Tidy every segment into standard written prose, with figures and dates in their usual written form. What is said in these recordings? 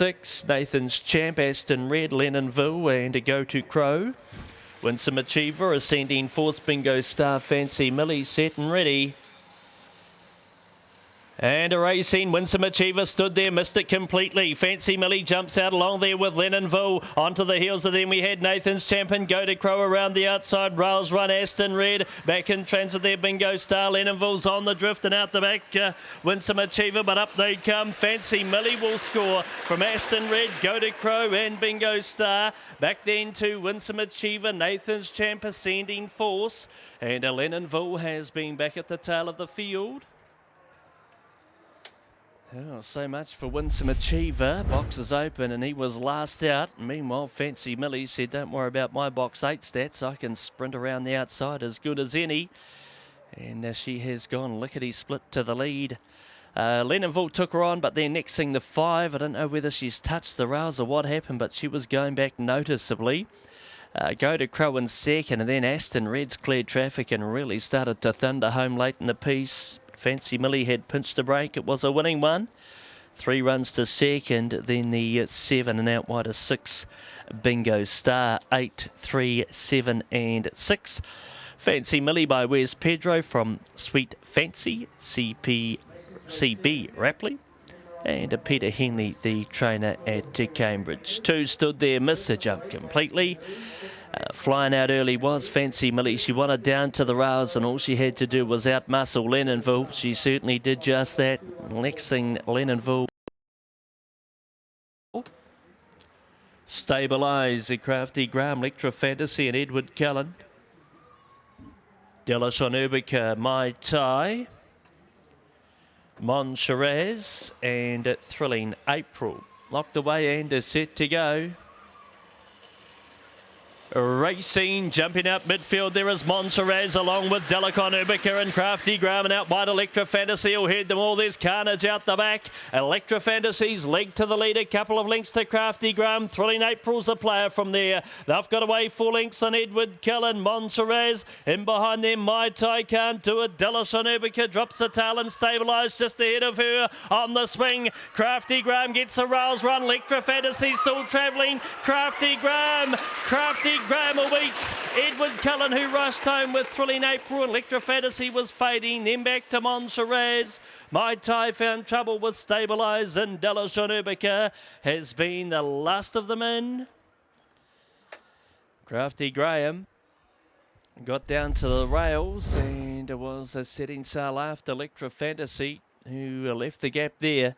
6, Nathan's Champ, Aston Red, Lennonville, and a Go to Crow. Winsome Achiever, Ascending Force, Bingo Star, Fancy Millie, set and ready. And a racing, Winsome Achiever stood there, missed it completely. Fancy Millie jumps out along there with Lennonville. Onto the heels of them we had Nathan's Champion, Go to Crow around the outside. Rails Run, Aston Red. Back in transit there, Bingo Star. Lennonville's on the drift and out the back. Winsome Achiever, but up they come. Fancy Millie will score from Aston Red, Go to Crow and Bingo Star. Back then to Winsome Achiever, Nathan's Champ, Ascending Force. And Lennonville has been back at the tail of the field. Oh, so much for Winsome Achiever. Box is open and he was last out. Meanwhile, Fancy Millie said, don't worry about my box 8 stats. I can sprint around the outside as good as any. And she has gone lickety-split to the lead. Lennonville took her on, but then next thing the 5. I don't know whether she's touched the rails or what happened, but she was going back noticeably. Go to Crow in second, and then Aston Red's cleared traffic and really started to thunder home late in the piece. Fancy Millie had pinched a break. It was a winning one. 3 runs to second, then the 7 and out wide of 6. Bingo Star, 8, 3, 7 and 6. Fancy Millie by Wes Pedro from Sweet Fancy, CB Rapley. And Peter Henley, the trainer at Cambridge. 2 stood there, missed the jump completely. Flying out early was Fancy Millie. She wanted down to the rails and all she had to do was outmuscle Lennonville. She certainly did just that. Next thing, Lennonville stabilise the Crafty Graham, Electra Fantasy and Edward Cullen. Delish on Ubica, Mai Tai, Mon Shiraz and Thrilling April. Locked away and is set to go. Racing, jumping out midfield, there is Montserrat along with Delicon Ubica and Crafty Graham, and out wide Electra Fantasy will head them all. There's Carnage out the back. Electra Fantasy's leg to the lead, a couple of lengths to Crafty Graham. Thrilling April's a player from there. They've got away 4 lengths on Edward Cullen. Montserrat in behind them. Mai Tai can't do it. Delicon Ubica drops the tail and stabilised just ahead of her on the swing. Crafty Graham gets a rails run. Electra Fantasy still travelling. Crafty Graham beats Edward Cullen, who rushed home with Thrilling April. Electra Fantasy was fading, then back to Montserrat. Mai Tai found trouble with Stabilise, and Delish on Ubica has been the last of them in. Crafty Graham got down to the rails, and it was a setting sail after Electra Fantasy, who left the gap there.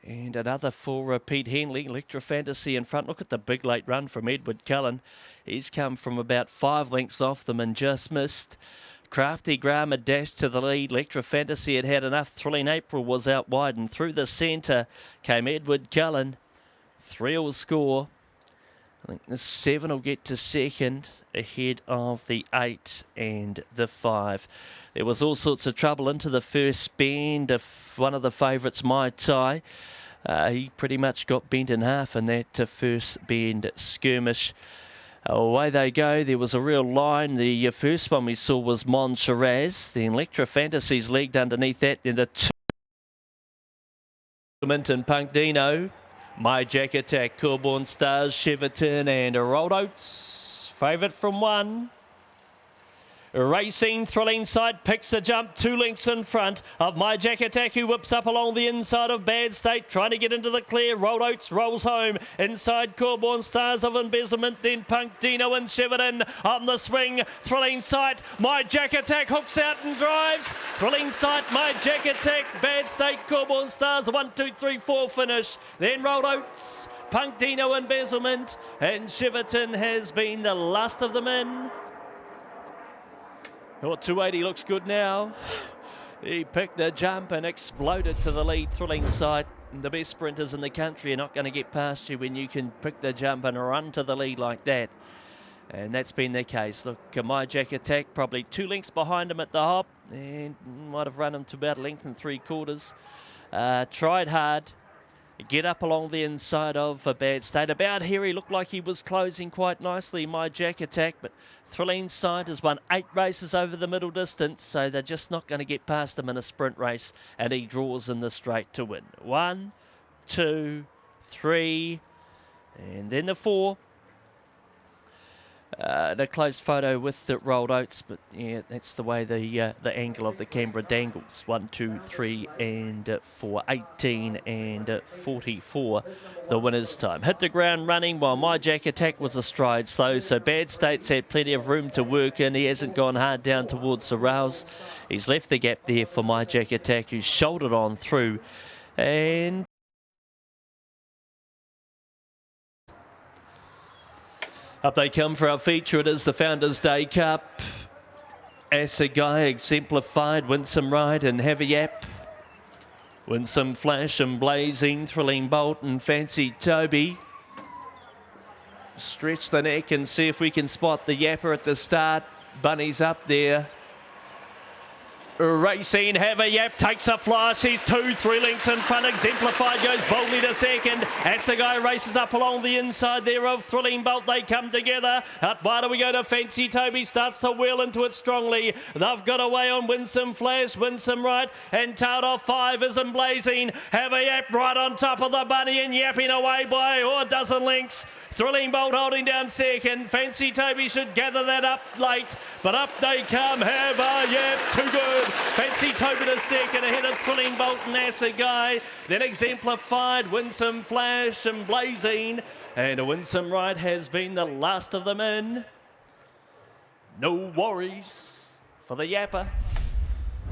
And another for Pete Henley. Electra Fantasy in front. Look at the big late run from Edward Cullen. He's come from about 5 lengths off them and just missed. Crafty Graham had dashed to the lead. Electra Fantasy had had enough. Thrilling April was out wide, and through the centre came Edward Cullen. 3 will score. I think the 7 will get to second ahead of the 8 and the 5. There was all sorts of trouble into the first bend of one of the favourites, Mai Tai. He pretty much got bent in half in that first bend skirmish. Away they go. There was a real line. The first one we saw was Montserrat. The Electra Fantasy's legged underneath that. Then the 2 and Punk Dino. My Jack Attack, Corborn Stars, Cheverton and Rolled Oats. Favourite from 1. Racing, Thrilling Sight picks the jump 2 lengths in front of My Jack Attack, who whips up along the inside of Bad State, trying to get into the clear. Rolled Oats rolls home inside Corborn Stars of Embezzlement, then Punk Dino and Cheverton on the swing. Thrilling Sight, My Jack Attack hooks out and drives. Thrilling Sight, My Jack Attack, Bad State, Corborn Stars, 1, 2, 3, 4 finish. Then Rolled Oats, Punk Dino, Embezzlement, and Cheverton has been the last of them in. Oh, 280 looks good now. He picked the jump and exploded to the lead. Thrilling Sight. The best sprinters in the country are not going to get past you when you can pick the jump and run to the lead like that. And that's been the case. Look, My Jack Attack probably 2 lengths behind him at the hop, and might have run him to about a length and 3/4. Tried hard. Get up along the inside of a Bad State. About here, he looked like he was closing quite nicely, My Jack Attack, but Thrilling Sight has won 8 races over the middle distance, so they're just not going to get past him in a sprint race, and he draws in the straight to win. 1, 2, 3, and then the 4. A close photo with the rolled oats, but yeah, that's the way the angle of the Canberra dangles. 1, 2, 3, and 4. 18 and 44. The winner's time. Hit the ground running while My Jack Attack was astride slow. So Bad States had plenty of room to work in. He hasn't gone hard down towards the rails. He's left the gap there for My Jack Attack, who's shouldered on through. And up they come for our feature. It is the Founders Day Cup. Assegai exemplified, Winsome Ride and Heavy Yap. Winsome Flash and Blazing, Thrilling Bolt and Fancy Toby. Stretch the neck and see if we can spot the Yapper at the start. Bunny's up there. Racing, Have a Yap takes a fly. She's 2, 3 lengths in front. Exemplified goes boldly to second. Assegai races up along the inside there of Thrilling Bolt. They come together. Out wide we go to Fancy Toby. Starts to wheel into it strongly. They've got away on Winsome Flash, Winsome Right, and tailed off 5 isn't Blazing. Have a Yap right on top of the Bunny and yapping away by a dozen lengths. Thrilling Bolt holding down second. Fancy Toby should gather that up late, but up they come. Have a Yap, too good. Fancy Toby to second, ahead of Thrilling Bolt and Assegai. Then Exemplified, Winsome Flash and Blazing. And a Winsome Ride has been the last of them in. No worries for the Yapper.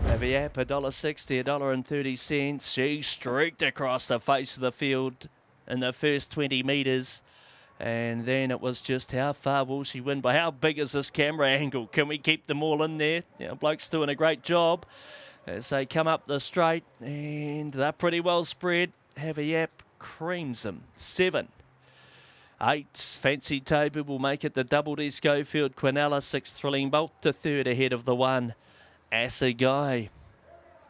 Have a Yap, $1.60, $1.30. She streaked across the face of the field in the first 20 metres. And then it was just how far will she win by how big is this camera angle? Can we keep them all in there? You know, bloke's doing a great job as they come up the straight, and they're pretty well spread. Have a Yap creams them. 7, 8, Fancy Toby will make it the double D Schofield Quinella. 6, Thrilling Bolt to third ahead of the 1, Assegai.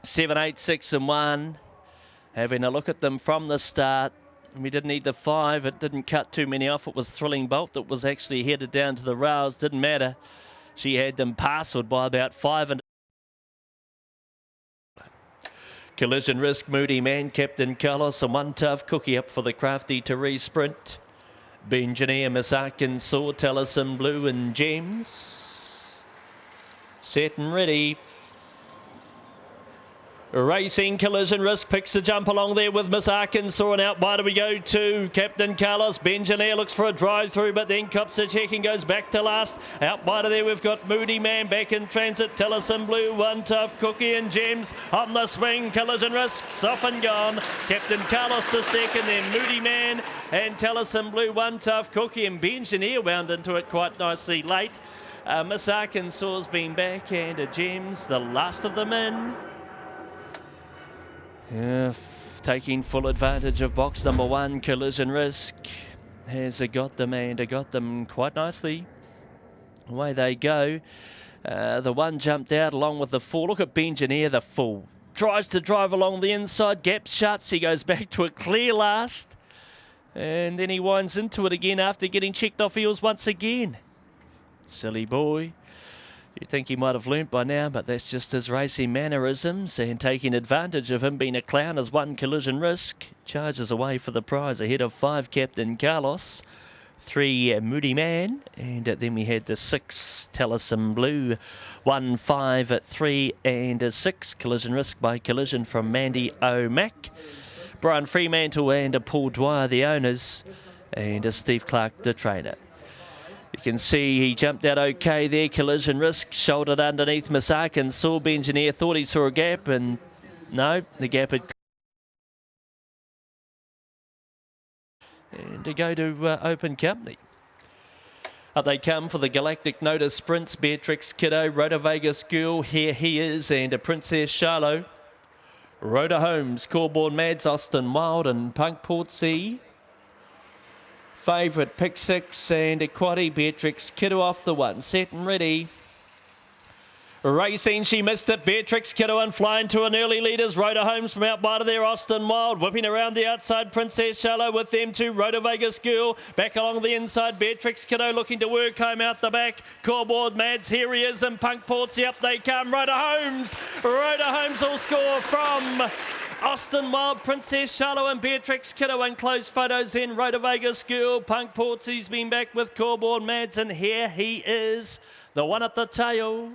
7, 8, 6 and 1. Having a look at them from the start. We didn't need the 5. It didn't cut too many off. It was Thrilling Bolt that was actually headed down to the rails. Didn't matter. She had them parcelled by about 5. And Collision Risk, Moody Man, Captain Carlos, and One Tough Cookie up for the Crafty to re-sprint. Benjaneer, Miss Arkansas, Tellison Blue and Gems. Set and ready. Racing, Collision Risk picks the jump along there with Miss Arkansas, and out wide we go to Captain Carlos. Benjaneer looks for a drive through, but then cops a check and goes back to last. Out wide of there we've got Moody Man back in transit. Tellison Blue, One Tough Cookie and Gems on the swing. Collision Risk off and gone. Captain Carlos to second, then Moody Man and Tellison Blue, One Tough Cookie, and Benjaneer wound into it quite nicely late. Miss Arkansas's been back, and Gems, the last of them in. Yeah, taking full advantage of box number 1, Collision Risk has got them, and got them quite nicely. Away they go. The 1 jumped out along with the 4. Look at Benjaneer, the full. Tries to drive along the inside, gap shuts, he goes back to a clear last. And then he winds into it again after getting checked off heels once again. Silly boy. You'd think he might have learnt by now, but that's just his racing mannerisms, and taking advantage of him being a clown as 1, Collision Risk charges away for the prize ahead of 5, Captain Carlos, 3, Moody Man, and then we had the 6, Tellison Blue, 1, 5, 3 and 6, Collision Risk by Collision from Mandy O'Mac. Brian Fremantle and Paul Dwyer, the owners, and Steve Clark, the trainer. You can see he jumped out okay there. Collision Risk shouldered underneath Miss Arkansas. Benjaneer thought he saw a gap, and no, the gap had. And to go to open company. Up they come for the Galactic Notice Sprints. Beatrix Kiddo, Rhoda Vegas Girl, Here He Is, and a Princess Charlo. Rhoda Holmes, Corborn Mads, Austin Wild, and Punk Port Sea. Favourite, pick 6, and Equati, Beatrix Kiddo off the 1. Set and ready. Racing, she missed it. Beatrix Kiddo and flying to an early leaders. Rhoda Holmes from out wide of there. Austin Wild whipping around the outside. Princess Shallow with them too. Rhoda Vegas Girl back along the inside. Beatrix Kiddo looking to work home out the back. Coreboard Mads, here he is, and Punk Portsy up they come. Rhoda Holmes will score from Austin Wild, Princess Charlotte and Beatrix Kiddo in close photos in Rhoda Vegas Girl. Punk Portsy's been back with Corborn Mads, and here he is, the one at the tail.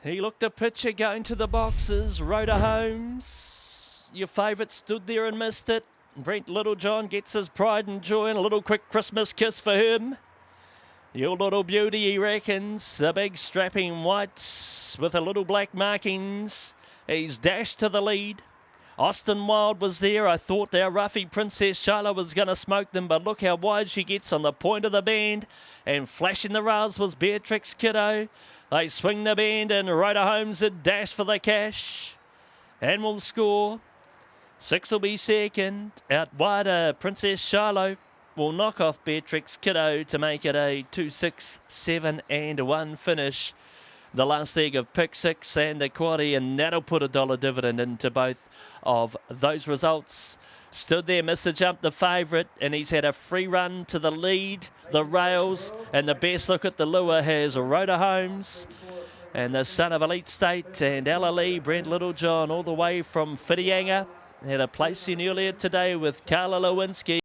He looked a picture going to the boxes. Rhoda Holmes, your favourite, stood there and missed it. Brent Littlejohn gets his pride and joy, and a little quick Christmas kiss for him. Your little beauty, he reckons. The big strapping white with a little black markings. He's dashed to the lead. Austin Wild was there. I thought our roughie Princess Charlotte was going to smoke them, but look how wide she gets on the point of the band. And flashing the rails was Beatrix Kiddo. They swing the band, and Rhoda Holmes had dashed for the cash. And will score. 6 will be second. Out wider, Princess Charlotte will knock off Beatrix Kiddo to make it a 2, 6, 7 and 1 finish. The last leg of pick 6 and the quaddy, and that'll put $1 dividend into both of those results. Stood there, Mr. Jump, the favourite, and he's had a free run to the lead, the rails, and the best look at the lure has Rhoda Holmes and the son of Elite State and Ella Lee, Brent Littlejohn, all the way from Whitianga. Had a place in earlier today with Carla Lewinsky.